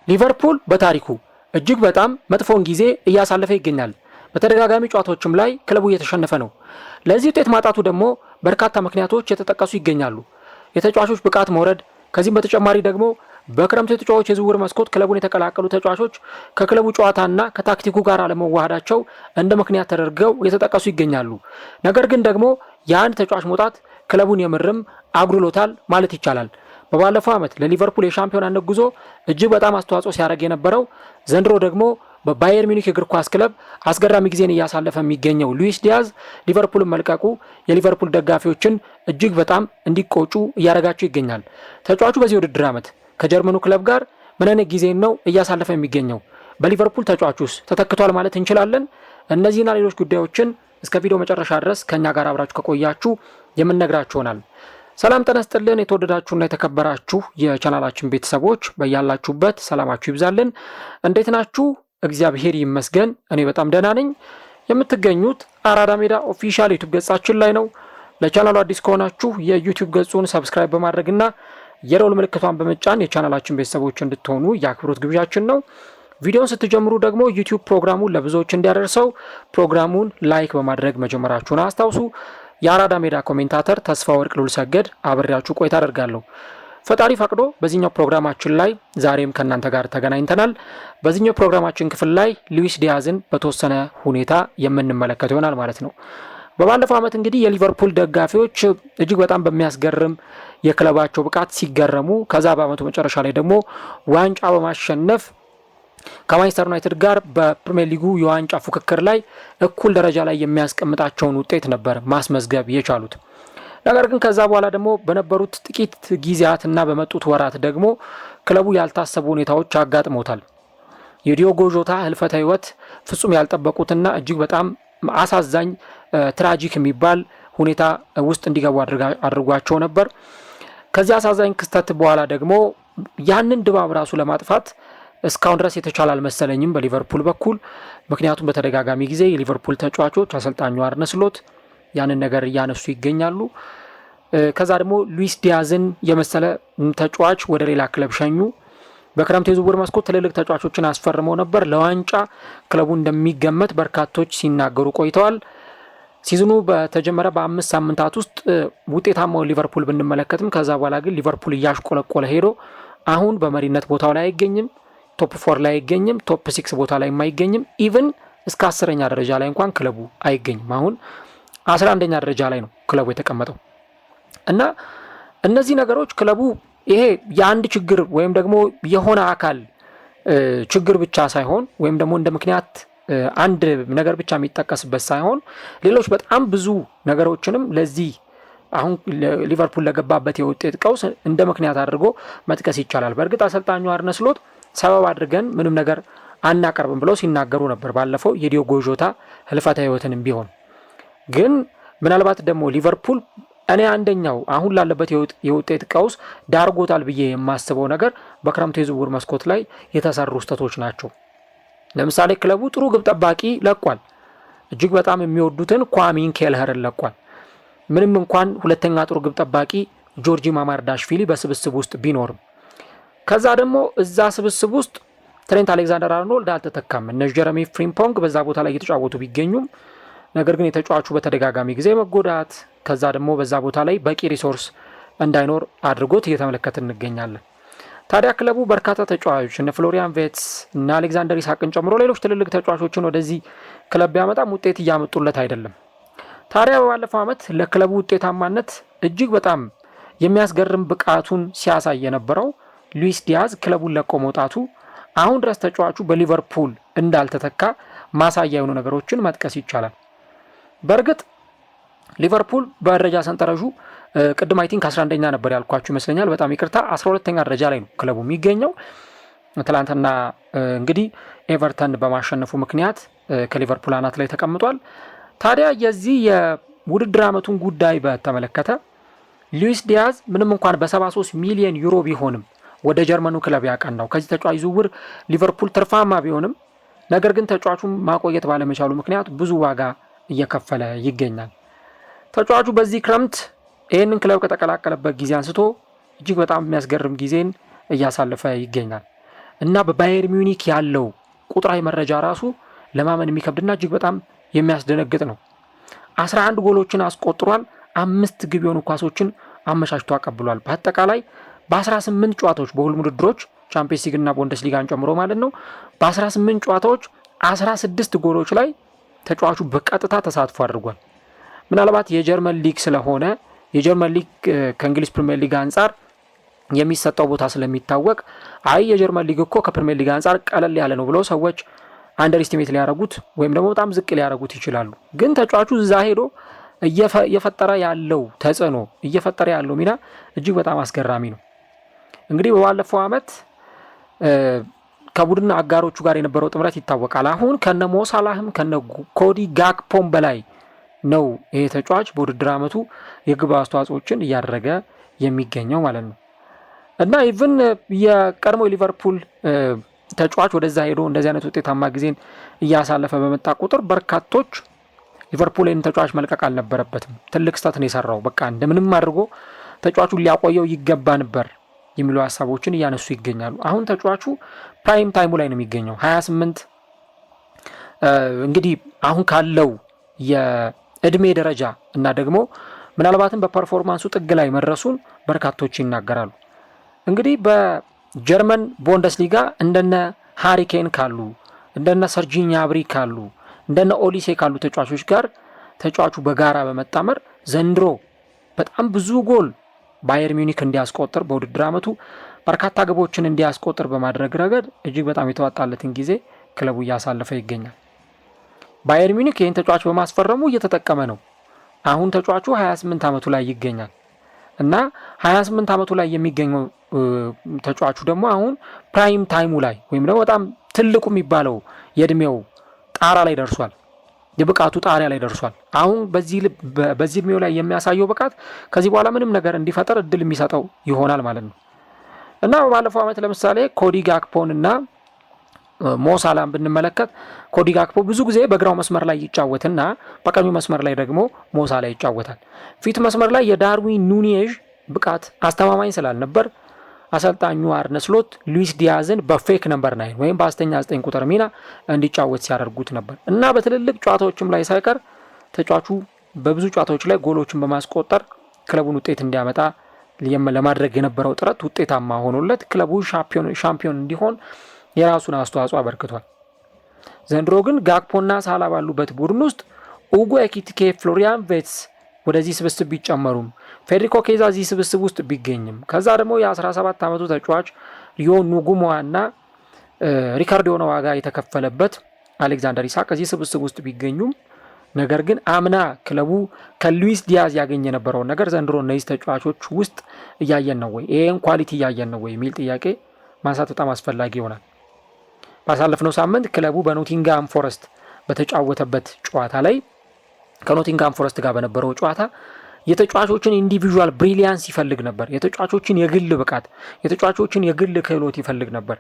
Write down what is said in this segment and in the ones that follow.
ሊቨርፑል በታሪኩ እጅግ በጣም መጥፎን ጊዜ እያሳለፈ ይገኛል። በተደጋጋሚ ጨዋታዎችም ላይ ክለቡ እየተሸነፈ ነው። ለዚህ ውጤት ማጣቱ ደግሞ በርካታ ምክንያቶች የተጠቀሱ ይገኛሉ። የተጫዋቾች ብቃት መውረድ፣ ከዚህም በተጨማሪ ደግሞ በክረምቱ የተጫዋቾች የዝውውር መስኮት ክለቡን የተቀላቀሉ ተጫዋቾች ከክለቡ ጨዋታና ከታክቲኩ ጋር አለመዋሃዳቸው እንደ ምክንያት ተደርገው የተጠቀሱ ይገኛሉ። ነገር ግን ደግሞ የአንድ ተጫዋች መውጣት ክለቡን የምርም አጉድሎታል ማለት ይቻላል። በባለፈው ዓመት ለሊቨርፑል የሻምፒዮናነት ጉዞ እጅግ በጣም አስተዋጽኦ ሲያደርግ የነበረው ዘንድሮ ደግሞ በባየር ሚኒክ እግር ኳስ ክለብ አስገራሚ ጊዜን እያሳለፈ የሚገኘው ሉዊስ ዲያዝ ሊቨርፑልን መልቀቁ የሊቨርፑል ደጋፊዎችን እጅግ በጣም እንዲቆጩ እያደረጋቸው ይገኛል። ተጫዋቹ በዚህ ውድድር ዓመት ከጀርመኑ ክለብ ጋር ምን አይነት ጊዜን ነው እያሳለፈ የሚገኘው? በሊቨርፑል ተጫዋቹስ ተተክቷል ማለት እንችላለን? እነዚህና ሌሎች ጉዳዮችን እስከ ቪዲዮ መጨረሻ ድረስ ከኛ ጋር አብራችሁ ከቆያችሁ የምንነግራችሁ ይሆናል። ሰላም ጤና ይስጥልን። የተወደዳችሁና የተከበራችሁ የቻናላችን ቤተሰቦች በያላችሁበት ሰላማችሁ ይብዛልን። እንዴት ናችሁ? እግዚአብሔር ይመስገን እኔ በጣም ደህና ነኝ። የምትገኙት አራዳ ሜዳ ኦፊሻል ዩቲዩብ ገጻችን ላይ ነው። ለቻናሉ አዲስ ከሆናችሁ የዩቲዩብ ገጹን ሰብስክራይብ በማድረግና የደወል ምልክቷን በመጫን የቻናላችን ቤተሰቦች እንድትሆኑ የአክብሮት ግብዣችን ነው። ቪዲዮውን ስትጀምሩ ደግሞ ዩቲዩብ ፕሮግራሙን ለብዙዎች እንዲያደርሰው ፕሮግራሙን ላይክ በማድረግ መጀመራችሁን አስታውሱ። የአራዳ ሜዳ ኮሜንታተር ተስፋ ወርቅ ሉልሰገድ አብሬያችሁ ቆይታ አደርጋለሁ። ፈጣሪ ፈቅዶ በዚህኛው ፕሮግራማችን ላይ ዛሬም ከእናንተ ጋር ተገናኝተናል። በዚህኛው ፕሮግራማችን ክፍል ላይ ሉዊስ ዲያዝን በተወሰነ ሁኔታ የምንመለከት ይሆናል ማለት ነው። በባለፈው ዓመት እንግዲህ የሊቨርፑል ደጋፊዎች እጅግ በጣም በሚያስገርም የክለባቸው ብቃት ሲገረሙ፣ ከዛ በዓመቱ መጨረሻ ላይ ደግሞ ዋንጫ በማሸነፍ ከማንቸስተር ዩናይትድ ጋር በፕሪሚየር ሊጉ የዋንጫ ፉክክር ላይ እኩል ደረጃ ላይ የሚያስቀምጣቸውን ውጤት ነበር ማስመዝገብ የቻሉት። ነገር ግን ከዛ በኋላ ደግሞ በነበሩት ጥቂት ጊዜያትና በመጡት ወራት ደግሞ ክለቡ ያልታሰቡ ሁኔታዎች አጋጥመውታል። የዲዮጎ ጆታ ህልፈተ ህይወት ፍጹም ያልጠበቁትና እጅግ በጣም አሳዛኝ ትራጂክ የሚባል ሁኔታ ውስጥ እንዲገቡ አድርጓቸው ነበር። ከዚህ አሳዛኝ ክስተት በኋላ ደግሞ ያንን ድባብ ራሱ ለማጥፋት እስካሁን ድረስ የተቻለ አልመሰለኝም በሊቨርፑል በኩል። ምክንያቱም በተደጋጋሚ ጊዜ የሊቨርፑል ተጫዋቾች አሰልጣኙ አርነ ስሎት ያንን ነገር እያነሱ ይገኛሉ። ከዛ ደግሞ ሉዊስ ዲያዝን የመሰለ ተጫዋች ወደ ሌላ ክለብ ሸኙ። በክረምት የዝውውር መስኮት ትልልቅ ተጫዋቾችን አስፈርመው ነበር። ለዋንጫ ክለቡ እንደሚገመት በርካቶች ሲናገሩ ቆይተዋል። ሲዝኑ በተጀመረ በ5 ሳምንታት ውስጥ ውጤታማውን ሊቨርፑል ብንመለከትም ከዛ በኋላ ግን ሊቨርፑል እያሽቆለቆለ ሄዶ አሁን በመሪነት ቦታው ላይ አይገኝም። ቶፕ 4 ላይ አይገኝም። ቶፕ 6 ቦታ ላይ አይገኝም። ኢቭን እስከ 10ኛ ደረጃ ላይ እንኳን ክለቡ አይገኝም። አሁን 11ኛ ደረጃ ላይ ነው ክለቡ የተቀመጠው እና እነዚህ ነገሮች ክለቡ ይሄ የአንድ ችግር ወይም ደግሞ የሆነ አካል ችግር ብቻ ሳይሆን ወይም ደግሞ እንደ ምክንያት አንድ ነገር ብቻ የሚጠቀስበት ሳይሆን ሌሎች በጣም ብዙ ነገሮችንም ለዚህ አሁን ሊቨርፑል ለገባበት የውጤት ቀውስ እንደ ምክንያት አድርጎ መጥቀስ ይቻላል። በእርግጥ አሰልጣኙ አርነ ስሎት ሰበብ አድርገን ምንም ነገር አናቀርብም ብለው ሲናገሩ ነበር ባለፈው የዲዮጎ ጆታ ህልፈተ ህይወትንም ቢሆን። ግን ምናልባት ደግሞ ሊቨርፑል እኔ አንደኛው አሁን ላለበት የውጤት ቀውስ ዳርጎታል ብዬ የማስበው ነገር በክረምቱ የዝውውር መስኮት ላይ የተሰሩ ስህተቶች ናቸው። ለምሳሌ ክለቡ ጥሩ ግብ ጠባቂ ለቋል። እጅግ በጣም የሚወዱትን ኳሚን ኬልኸርን ለቋል። ምንም እንኳን ሁለተኛ ጥሩ ግብ ጠባቂ ጆርጂ ማማርዳሽቪሊ በስብስብ ውስጥ ቢኖርም ከዛ ደግሞ እዛ ስብስብ ውስጥ ትሬንት አሌክዛንደር አርኖልድ አልተተካም። እነ ጀረሚ ፍሪምፖንግ በዛ ቦታ ላይ እየተጫወቱ ቢገኙም ነገር ግን የተጫዋቹ በተደጋጋሚ ጊዜ መጎዳት ከዛ ደግሞ በዛ ቦታ ላይ በቂ ሪሶርስ እንዳይኖር አድርጎት እየተመለከትን እንገኛለን። ታዲያ ክለቡ በርካታ ተጫዋቾች እነ ፍሎሪያን ቬትስ እና አሌክዛንደር ኢሳቅን ጨምሮ ሌሎች ትልልቅ ተጫዋቾችን ወደዚህ ክለብ ቢያመጣም ውጤት እያመጡለት አይደለም። ታዲያ በባለፈው ዓመት ለክለቡ ውጤታማነት እጅግ በጣም የሚያስገርም ብቃቱን ሲያሳይ የነበረው ሉዊስ ዲያዝ ክለቡን ለቆ መውጣቱ አሁን ድረስ ተጫዋቹ በሊቨርፑል እንዳልተተካ ማሳያ የሆኑ ነገሮችን መጥቀስ ይቻላል። በእርግጥ ሊቨርፑል በደረጃ ሰንጠረዡ ቅድም አይ ቲንክ 11ኛ ነበር ያልኳችሁ ይመስለኛል። በጣም ይቅርታ 12ኛ ደረጃ ላይ ነው ክለቡ የሚገኘው። ትላንትና እንግዲህ ኤቨርተን በማሸነፉ ምክንያት ከሊቨርፑል አናት ላይ ተቀምጧል። ታዲያ የዚህ የውድድር ዓመቱን ጉዳይ በተመለከተ ሉዊስ ዲያዝ ምንም እንኳን በ73 ሚሊዮን ዩሮ ቢሆንም ወደ ጀርመኑ ክለብ ያቀናው ከዚህ ተጫዋች ዝውውር ሊቨርፑል ትርፋማ ቢሆንም ነገር ግን ተጫዋቹን ማቆየት ባለመቻሉ ምክንያት ብዙ ዋጋ እየከፈለ ይገኛል። ተጫዋቹ በዚህ ክረምት ይህንን ክለብ ከተቀላቀለበት ጊዜ አንስቶ እጅግ በጣም የሚያስገርም ጊዜን እያሳለፈ ይገኛል። እና በባየር ሚዩኒክ ያለው ቁጥራዊ መረጃ ራሱ ለማመን የሚከብድና እጅግ በጣም የሚያስደነግጥ ነው። 11 ጎሎችን አስቆጥሯል። 5 ግብ የሆኑ ኳሶችን አመቻችቶ አቀብሏል። በአጠቃላይ በ18 ጨዋታዎች በሁሉም ውድድሮች ቻምፒየንስ ሊግ እና ቡንደስሊጋን ጨምሮ ማለት ነው በ18 ጨዋታዎች 16 ጎሎች ላይ ተጫዋቹ በቀጥታ ተሳትፎ አድርጓል። ምናልባት የጀርመን ሊግ ስለሆነ የጀርመን ሊግ ከእንግሊዝ ፕሪሚየር ሊግ አንጻር የሚሰጠው ቦታ ስለሚታወቅ የጀርመን ሊግ እኮ ከፕሪሚየር ሊግ አንጻር ቀለል ያለ ነው ብለው ሰዎች አንደር ኤስቲሜት ሊያደርጉት ወይም ደግሞ በጣም ዝቅ ሊያደርጉት ይችላሉ። ግን ተጫዋቹ እዛ ሄዶ እየፈጠረ ያለው ተጽዕኖ እየፈጠረ ያለው ሚና እጅግ በጣም አስገራሚ ነው። እንግዲህ በባለፈው ዓመት ከቡድን አጋሮቹ ጋር የነበረው ጥምረት ይታወቃል። አሁን ከነ ሞሳላህም ከነ ኮዲ ጋክፖም በላይ ነው ይሄ ተጫዋች በውድድር ዓመቱ የግብ አስተዋጽኦችን እያደረገ የሚገኘው ማለት ነው እና ኢቭን የቀድሞ ሊቨርፑል ተጫዋች ወደዛ ሄዶ እንደዚህ አይነት ውጤታማ ጊዜን እያሳለፈ በመጣ ቁጥር በርካቶች ሊቨርፑል ይህን ተጫዋች መልቀቅ አልነበረበትም፣ ትልቅ ስህተት ነው የሰራው፣ በቃ እንደምንም አድርጎ ተጫዋቹን ሊያቆየው ይገባ ነበር የሚሉ ሀሳቦችን እያነሱ ይገኛሉ። አሁን ተጫዋቹ ፕራይም ታይሙ ላይ ነው የሚገኘው 28 እንግዲህ አሁን ካለው የእድሜ ደረጃ እና ደግሞ ምናልባትም በፐርፎርማንሱ ጥግ ላይ መድረሱን በርካቶች ይናገራሉ። እንግዲህ በጀርመን ቡንደስሊጋ እንደነ ሃሪኬን ካሉ እንደነ ሰርጂ ኛብሪ ካሉ እንደነ ኦሊሴ ካሉ ተጫዋቾች ጋር ተጫዋቹ በጋራ በመጣመር ዘንድሮ በጣም ብዙ ጎል ባየር ሚዩኒክ እንዲያስቆጥር በውድድር ዓመቱ በርካታ ግቦችን እንዲያስቆጥር በማድረግ ረገድ እጅግ በጣም የተዋጣለትን ጊዜ ክለቡ እያሳለፈ ይገኛል። ባየር ሚዩኒክ ይህን ተጫዋች በማስፈረሙ እየተጠቀመ ነው። አሁን ተጫዋቹ 28 ዓመቱ ላይ ይገኛል እና 28 ዓመቱ ላይ የሚገኘው ተጫዋቹ ደግሞ አሁን ፕራይም ታይሙ ላይ ወይም ደግሞ በጣም ትልቁ የሚባለው የእድሜው ጣራ ላይ ደርሷል። የብቃቱ ጣሪያ ላይ ደርሷል። አሁን በዚህ እድሜው ላይ የሚያሳየው ብቃት ከዚህ በኋላ ምንም ነገር እንዲፈጠር እድል የሚሰጠው ይሆናል ማለት ነው እና ባለፈው ዓመት ለምሳሌ ኮዲ ጋክፖን እና ሞሳላን ብንመለከት ኮዲ ጋክፖ ብዙ ጊዜ በግራው መስመር ላይ ይጫወትና በቀኙ መስመር ላይ ደግሞ ሞሳላ ይጫወታል። ፊት መስመር ላይ የዳርዊን ኑኔዥ ብቃት አስተማማኝ ስላልነበር አሰልጣኙ አርነ ስሎት ሉዊስ ዲያዝን በፌክ ነምበር 9 ወይም በአስተኛ 9 ቁጥር ሚና እንዲጫወት ሲያደርጉት ነበር እና በትልልቅ ጨዋታዎችም ላይ ሳይቀር ተጫዋቹ በብዙ ጨዋታዎች ላይ ጎሎችን በማስቆጠር ክለቡን ውጤት እንዲያመጣ ለማድረግ የነበረው ጥረት ውጤታማ ሆኖለት ክለቡ ሻምፒዮን እንዲሆን የራሱን አስተዋጽኦ አበርክቷል። ዘንድሮ ግን ጋክፖና ሳላ ባሉበት ቡድን ውስጥ ኡጎ ኤኪቲኬ፣ ፍሎሪያን ቬትስ ወደዚህ ስብስብ ቢጨመሩም ፌዴሪኮ ኬዛ እዚህ ስብስብ ውስጥ ቢገኝም ከዛ ደግሞ የ17 ዓመቱ ተጫዋች ሊዮን ኑጉሞዋ እና ሪካርዶ ዋጋ የተከፈለበት አሌክዛንደር ኢሳክ እዚህ ስብስብ ውስጥ ቢገኙም ነገር ግን አምና ክለቡ ከሉዊስ ዲያዝ ያገኘ የነበረውን ነገር ዘንድሮ እነዚህ ተጫዋቾች ውስጥ እያየን ነው ወይ፣ ይሄን ኳሊቲ እያየን ነው ወይ የሚል ጥያቄ ማንሳት በጣም አስፈላጊ ይሆናል። ባሳለፍነው ሳምንት ክለቡ በኖቲንጋም ፎረስት በተጫወተበት ጨዋታ ላይ ከኖቲንጋም ፎረስት ጋር በነበረው ጨዋታ የተጫዋቾችን ኢንዲቪዥዋል ብሪሊያንስ ይፈልግ ነበር። የተጫዋቾችን የግል ብቃት፣ የተጫዋቾችን የግል ክህሎት ይፈልግ ነበር።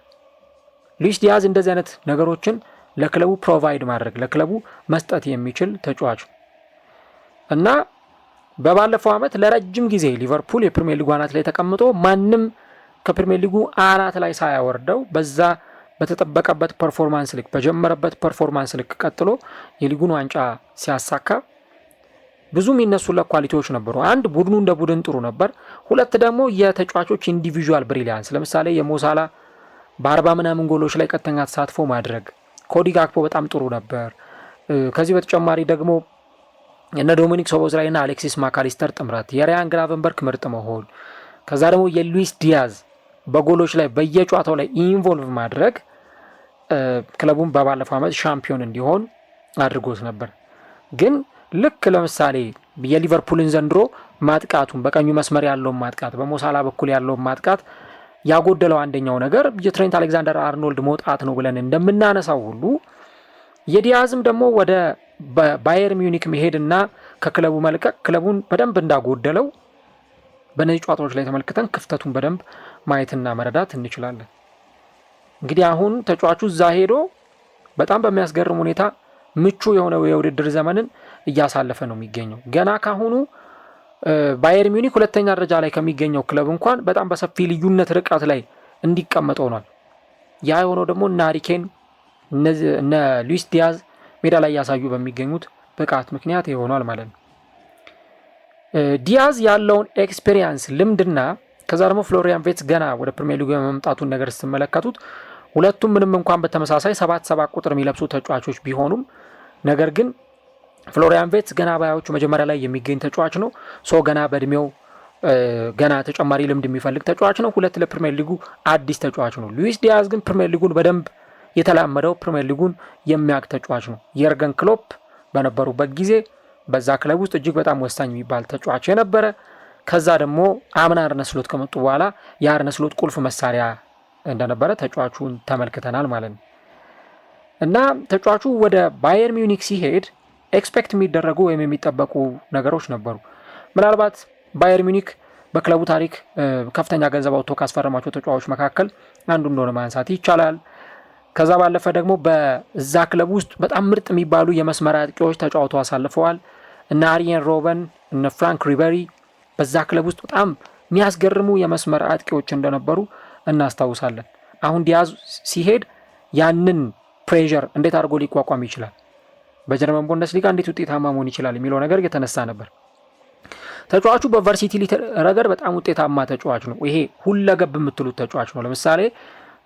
ሉዊስ ዲያዝ እንደዚህ አይነት ነገሮችን ለክለቡ ፕሮቫይድ ማድረግ ለክለቡ መስጠት የሚችል ተጫዋች እና በባለፈው ዓመት ለረጅም ጊዜ ሊቨርፑል የፕሪሚየር ሊጉ አናት ላይ ተቀምጦ ማንም ከፕሪሚየር ሊጉ አናት ላይ ሳያወርደው በዛ በተጠበቀበት ፐርፎርማንስ ልክ በጀመረበት ፐርፎርማንስ ልክ ቀጥሎ የሊጉን ዋንጫ ሲያሳካ ብዙ የሚነሱለት ኳሊቲዎች ነበሩ። አንድ ቡድኑ እንደ ቡድን ጥሩ ነበር። ሁለት ደግሞ የተጫዋቾች ኢንዲቪዥዋል ብሪሊያንስ፣ ለምሳሌ የሞሳላ በ40 ምናምን ጎሎች ላይ ቀጥተኛ ተሳትፎ ማድረግ፣ ኮዲ ጋክፖ በጣም ጥሩ ነበር። ከዚህ በተጨማሪ ደግሞ እነ ዶሚኒክ ሶቦስላይ እና አሌክሲስ ማካሊስተር ጥምረት፣ የራያን ግራቨንበርግ ምርጥ መሆን፣ ከዛ ደግሞ የሉዊስ ዲያዝ በጎሎች ላይ በየጨዋታው ላይ ኢንቮልቭ ማድረግ ክለቡን በባለፈው ዓመት ሻምፒዮን እንዲሆን አድርጎት ነበር። ግን ልክ ለምሳሌ የሊቨርፑልን ዘንድሮ ማጥቃቱን በቀኙ መስመር ያለውን ማጥቃት በሞሳላ በኩል ያለውን ማጥቃት ያጎደለው አንደኛው ነገር የትሬንት አሌክዛንደር አርኖልድ መውጣት ነው ብለን እንደምናነሳው ሁሉ የዲያዝም ደግሞ ወደ ባየር ሚዩኒክ መሄድና ከክለቡ መልቀቅ ክለቡን በደንብ እንዳጎደለው በነዚህ ጨዋታዎች ላይ ተመልክተን ክፍተቱን በደንብ ማየትና መረዳት እንችላለን። እንግዲህ አሁን ተጫዋቹ እዛ ሄዶ በጣም በሚያስገርም ሁኔታ ምቹ የሆነ የውድድር ዘመንን እያሳለፈ ነው የሚገኘው። ገና ካሁኑ ባየር ሚዩኒክ ሁለተኛ ደረጃ ላይ ከሚገኘው ክለብ እንኳን በጣም በሰፊ ልዩነት ርቀት ላይ እንዲቀመጥ ሆኗል። ያ የሆነው ደግሞ እነ ሃሪ ኬን እነ ሉዊስ ዲያዝ ሜዳ ላይ ያሳዩ በሚገኙት ብቃት ምክንያት ይሆናል ማለት ነው። ዲያዝ ያለውን ኤክስፔሪየንስ ልምድና ከዛ ደግሞ ፍሎሪያን ቬትስ ገና ወደ ፕሪሚየር ሊግ የመምጣቱን ነገር ስትመለከቱት ሁለቱም ምንም እንኳን በተመሳሳይ 7 ቁጥር የሚለብሱ ተጫዋቾች ቢሆኑም ነገር ግን ፍሎሪያን ቬትስ ገና ባያዎቹ መጀመሪያ ላይ የሚገኝ ተጫዋች ነው። ገና በእድሜው ገና ተጨማሪ ልምድ የሚፈልግ ተጫዋች ነው። ሁለት ለፕሪሚየር ሊጉ አዲስ ተጫዋች ነው። ሉዊስ ዲያዝ ግን ፕሪሚየር ሊጉን በደንብ የተላመደው ፕሪሚየር ሊጉን የሚያውቅ ተጫዋች ነው። የርገን ክሎፕ በነበሩበት ጊዜ በዛ ክለብ ውስጥ እጅግ በጣም ወሳኝ የሚባል ተጫዋች የነበረ ከዛ ደግሞ አምና አርነ ስሎት ከመጡ በኋላ የአርነ ስሎት ቁልፍ መሳሪያ እንደነበረ ተጫዋቹን ተመልክተናል ማለት ነው። እና ተጫዋቹ ወደ ባየር ሚዩኒክ ሲሄድ ኤክስፔክት የሚደረጉ ወይም የሚጠበቁ ነገሮች ነበሩ። ምናልባት ባየር ሚዩኒክ በክለቡ ታሪክ ከፍተኛ ገንዘብ አውጥቶ ካስፈረማቸው ተጫዋቾች መካከል አንዱ እንደሆነ ማንሳት ይቻላል። ከዛ ባለፈ ደግሞ በዛ ክለብ ውስጥ በጣም ምርጥ የሚባሉ የመስመር አጥቂዎች ተጫውተው አሳልፈዋል። እነ አሪየን ሮበን፣ እነ ፍራንክ ሪበሪ በዛ ክለብ ውስጥ በጣም የሚያስገርሙ የመስመር አጥቂዎች እንደነበሩ እናስታውሳለን። አሁን ዲያዝ ሲሄድ ያንን ፕሬዠር እንዴት አድርጎ ሊቋቋም ይችላል፣ በጀርመን ቡንደስሊጋ እንዴት ውጤታማ መሆን ይችላል የሚለው ነገር እየተነሳ ነበር። ተጫዋቹ በቨርሲቲሊ ረገድ በጣም ውጤታማ ተጫዋች ነው። ይሄ ሁለገብ የምትሉት ተጫዋች ነው። ለምሳሌ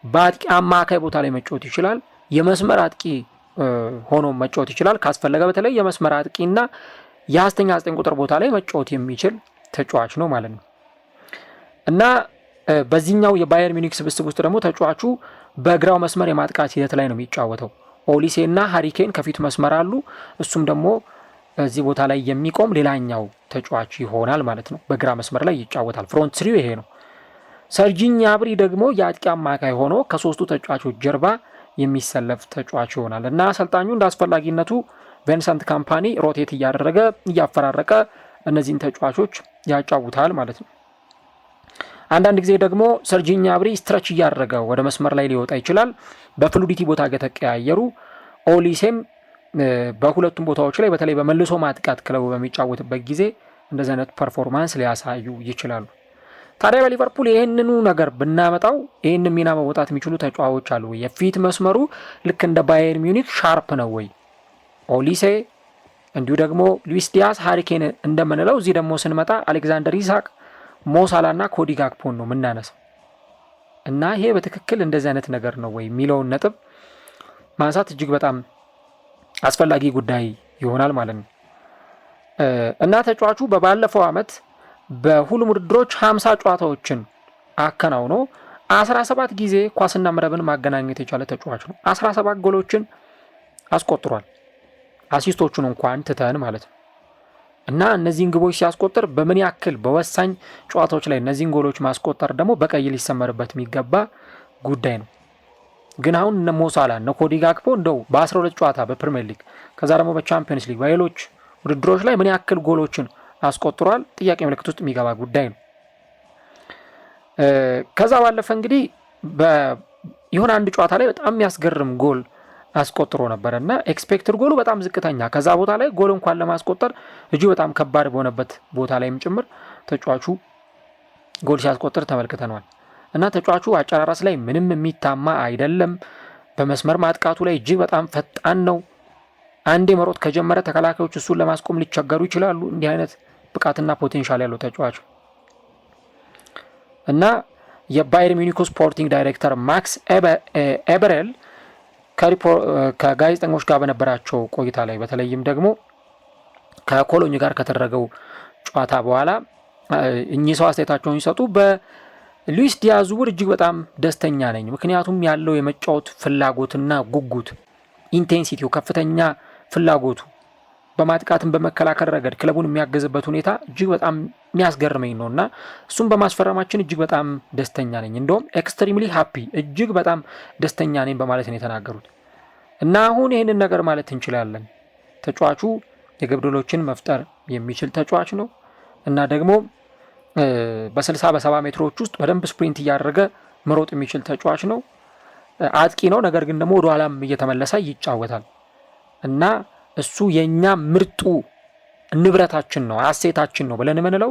በአጥቂ አማካይ ቦታ ላይ መጫወት ይችላል። የመስመር አጥቂ ሆኖ መጫወት ይችላል። ካስፈለገ በተለይ የመስመር አጥቂና የ9 ቁጥር ቦታ ላይ መጫወት የሚችል ተጫዋች ነው ማለት ነው። እና በዚህኛው የባየር ሚኒክ ስብስብ ውስጥ ደግሞ ተጫዋቹ በግራው መስመር የማጥቃት ሂደት ላይ ነው የሚጫወተው። ኦሊሴ እና ሃሪ ኬን ከፊት መስመር አሉ። እሱም ደግሞ እዚህ ቦታ ላይ የሚቆም ሌላኛው ተጫዋች ይሆናል ማለት ነው። በግራ መስመር ላይ ይጫወታል። ፍሮንት ስሪው ይሄ ነው። ሰርጂ ኛብሪ ደግሞ የአጥቂ አማካይ ሆኖ ከሶስቱ ተጫዋቾች ጀርባ የሚሰለፍ ተጫዋች ይሆናል እና አሰልጣኙ እንደ አስፈላጊነቱ ቪንሰንት ካምፓኒ ሮቴት እያደረገ እያፈራረቀ እነዚህን ተጫዋቾች ያጫውታል ማለት ነው። አንዳንድ ጊዜ ደግሞ ሰርጂ ኛብሪ ስትረች እያደረገ ወደ መስመር ላይ ሊወጣ ይችላል። በፍሉዲቲ ቦታ ከተቀያየሩ ኦሊሴም በሁለቱም ቦታዎች ላይ በተለይ በመልሶ ማጥቃት ክለቡ በሚጫወትበት ጊዜ እንደዚህ አይነት ፐርፎርማንስ ሊያሳዩ ይችላሉ። ታዲያ በሊቨርፑል ይህንኑ ነገር ብናመጣው ይህንን ሚና መወጣት የሚችሉ ተጫዋቾች አሉ ወይ? የፊት መስመሩ ልክ እንደ ባየር ሚዩኒክ ሻርፕ ነው ወይ? ኦሊሴ እንዲሁ ደግሞ ሉዊስ ዲያዝ፣ ሃሪ ኬን እንደምንለው እዚህ ደግሞ ስንመጣ አሌክዛንደር ኢሳክ፣ ሞሳላ እና ኮዲ ጋክፖን ነው የምናነሳው እና ይሄ በትክክል እንደዚህ አይነት ነገር ነው ወይ የሚለውን ነጥብ ማንሳት እጅግ በጣም አስፈላጊ ጉዳይ ይሆናል ማለት ነው። እና ተጫዋቹ በባለፈው ዓመት በሁሉም ውድድሮች 50 ጨዋታዎችን አከናውኖ 17 ጊዜ ኳስና መረብን ማገናኘት የቻለ ተጫዋች ነው። 17 ጎሎችን አስቆጥሯል። አሲስቶቹን እንኳን ትተን ማለት ነው። እና እነዚህን ግቦች ሲያስቆጥር በምን ያክል በወሳኝ ጨዋታዎች ላይ እነዚህን ጎሎች ማስቆጠር ደግሞ በቀይ ሊሰመርበት የሚገባ ጉዳይ ነው። ግን አሁን እነ ሞሳላ እነ ኮዲ ጋክፖ እንደው በ12 ጨዋታ በፕሪሚየር ሊግ ከዛ ደግሞ በቻምፒየንስ ሊግ በሌሎች ውድድሮች ላይ ምን ያክል ጎሎችን አስቆጥሯል ጥያቄ ምልክት ውስጥ የሚገባ ጉዳይ ነው። ከዛ ባለፈ እንግዲህ የሆነ አንድ ጨዋታ ላይ በጣም የሚያስገርም ጎል አስቆጥሮ ነበር እና ኤክስፔክትድ ጎሉ በጣም ዝቅተኛ፣ ከዛ ቦታ ላይ ጎል እንኳን ለማስቆጠር እጅግ በጣም ከባድ በሆነበት ቦታ ላይም ጭምር ተጫዋቹ ጎል ሲያስቆጥር ተመልክተነዋል። እና ተጫዋቹ አጨራረስ ላይ ምንም የሚታማ አይደለም። በመስመር ማጥቃቱ ላይ እጅግ በጣም ፈጣን ነው። አንዴ መሮጥ ከጀመረ ተከላካዮች እሱን ለማስቆም ሊቸገሩ ይችላሉ። እንዲህ አይነት ብቃትና ፖቴንሻል ያለው ተጫዋች እና የባየር ሚኒክ ስፖርቲንግ ዳይሬክተር ማክስ ኤበሬል ከጋዜጠኞች ጋር በነበራቸው ቆይታ ላይ በተለይም ደግሞ ከኮሎኝ ጋር ከተደረገው ጨዋታ በኋላ እኚህ ሰው አስተያየታቸውን ሲሰጡ በሉዊስ ዲያዝ ዝውውር እጅግ በጣም ደስተኛ ነኝ፣ ምክንያቱም ያለው የመጫወት ፍላጎትና ጉጉት ኢንቴንሲቲው ከፍተኛ ፍላጎቱ በማጥቃትን በመከላከል ረገድ ክለቡን የሚያገዝበት ሁኔታ እጅግ በጣም የሚያስገርመኝ ነው እና እሱም በማስፈረማችን እጅግ በጣም ደስተኛ ነኝ፣ እንደውም ኤክስትሪምሊ ሃፒ እጅግ በጣም ደስተኛ ነኝ በማለት ነው የተናገሩት። እና አሁን ይህንን ነገር ማለት እንችላለን ተጫዋቹ የግብ ዕድሎችን መፍጠር የሚችል ተጫዋች ነው እና ደግሞ በ60 በ70 ሜትሮች ውስጥ በደንብ ስፕሪንት እያደረገ መሮጥ የሚችል ተጫዋች ነው። አጥቂ ነው፣ ነገር ግን ደግሞ ወደ ኋላም እየተመለሰ ይጫወታል እና እሱ የኛ ምርጡ ንብረታችን ነው አሴታችን ነው ብለን የምንለው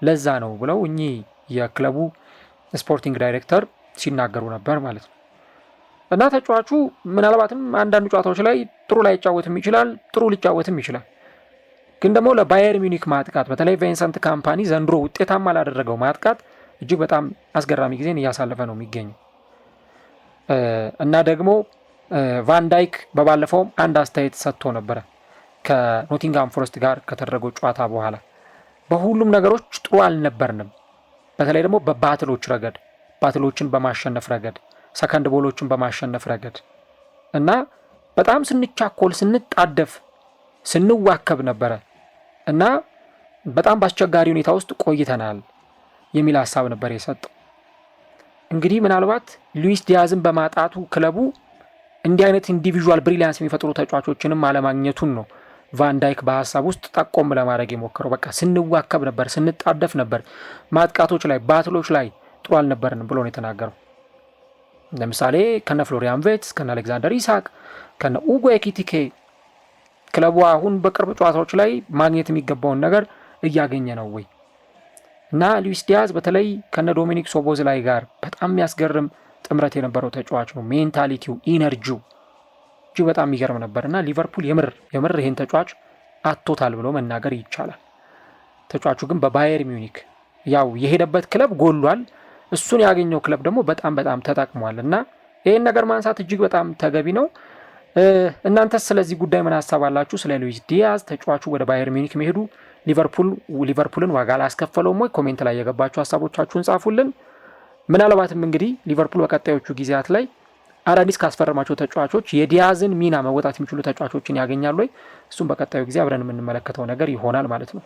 ለዛ ነው ብለው እኚህ የክለቡ ስፖርቲንግ ዳይሬክተር ሲናገሩ ነበር ማለት ነው። እና ተጫዋቹ ምናልባትም አንዳንድ ጨዋታዎች ላይ ጥሩ ላይጫወትም ይችላል፣ ጥሩ ሊጫወትም ይችላል። ግን ደግሞ ለባየር ሚኒክ ማጥቃት በተለይ ቪንሰንት ካምፓኒ ዘንድሮ ውጤታማ ላደረገው ማጥቃት እጅግ በጣም አስገራሚ ጊዜን እያሳለፈ ነው የሚገኘው። እና ደግሞ ቫንዳይክ በባለፈውም አንድ አስተያየት ሰጥቶ ነበረ ከኖቲንጋም ፎረስት ጋር ከተደረገው ጨዋታ በኋላ በሁሉም ነገሮች ጥሩ አልነበርንም፣ በተለይ ደግሞ በባትሎች ረገድ ባትሎችን በማሸነፍ ረገድ ሰከንድ ቦሎችን በማሸነፍ ረገድ እና በጣም ስንቻኮል ስንጣደፍ ስንዋከብ ነበረ እና በጣም በአስቸጋሪ ሁኔታ ውስጥ ቆይተናል የሚል ሀሳብ ነበር የሰጠው። እንግዲህ ምናልባት ሉዊስ ዲያዝን በማጣቱ ክለቡ እንዲህ አይነት ኢንዲቪዥዋል ብሪሊያንስ የሚፈጥሩ ተጫዋቾችንም አለማግኘቱን ነው ቫንዳይክ በሀሳብ ውስጥ ጠቆም ለማድረግ የሞከረው። በቃ ስንዋከብ ነበር፣ ስንጣደፍ ነበር፣ ማጥቃቶች ላይ ባትሎች ላይ ጥሩ አልነበርንም ብሎ ነው የተናገረው። ለምሳሌ ከነ ፍሎሪያን ቬትስ፣ ከነ አሌክዛንደር ኢሳክ፣ ከነ ኡጎ ኤኪቲኬ ክለቡ አሁን በቅርብ ጨዋታዎች ላይ ማግኘት የሚገባውን ነገር እያገኘ ነው ወይ? እና ሉዊስ ዲያዝ በተለይ ከነ ዶሚኒክ ሶቦዝላይ ጋር በጣም የሚያስገርም ጥምረት የነበረው ተጫዋች ነው። ሜንታሊቲው፣ ኢነርጂው እጅግ በጣም የሚገርም ነበር እና ሊቨርፑል የምር ይህን ተጫዋች አቶታል ብሎ መናገር ይቻላል። ተጫዋቹ ግን በባየር ሚዩኒክ ያው የሄደበት ክለብ ጎሏል፣ እሱን ያገኘው ክለብ ደግሞ በጣም ተጠቅሟል እና ይህን ነገር ማንሳት እጅግ በጣም ተገቢ ነው። እናንተስ ስለዚህ ጉዳይ ምን ሀሳብ አላችሁ? ስለ ሉዊስ ዲያዝ ተጫዋቹ ወደ ባየር ሚዩኒክ መሄዱ ሊቨርፑልን ዋጋ አላስከፈለውም ወይ? ኮሜንት ላይ የገባችሁ ሀሳቦቻችሁን ጻፉልን። ምናልባትም እንግዲህ ሊቨርፑል በቀጣዮቹ ጊዜያት ላይ አዳዲስ ካስፈረማቸው ተጫዋቾች የዲያዝን ሚና መወጣት የሚችሉ ተጫዋቾችን ያገኛሉ ወይ? እሱም በቀጣዩ ጊዜ አብረን የምንመለከተው ነገር ይሆናል ማለት ነው።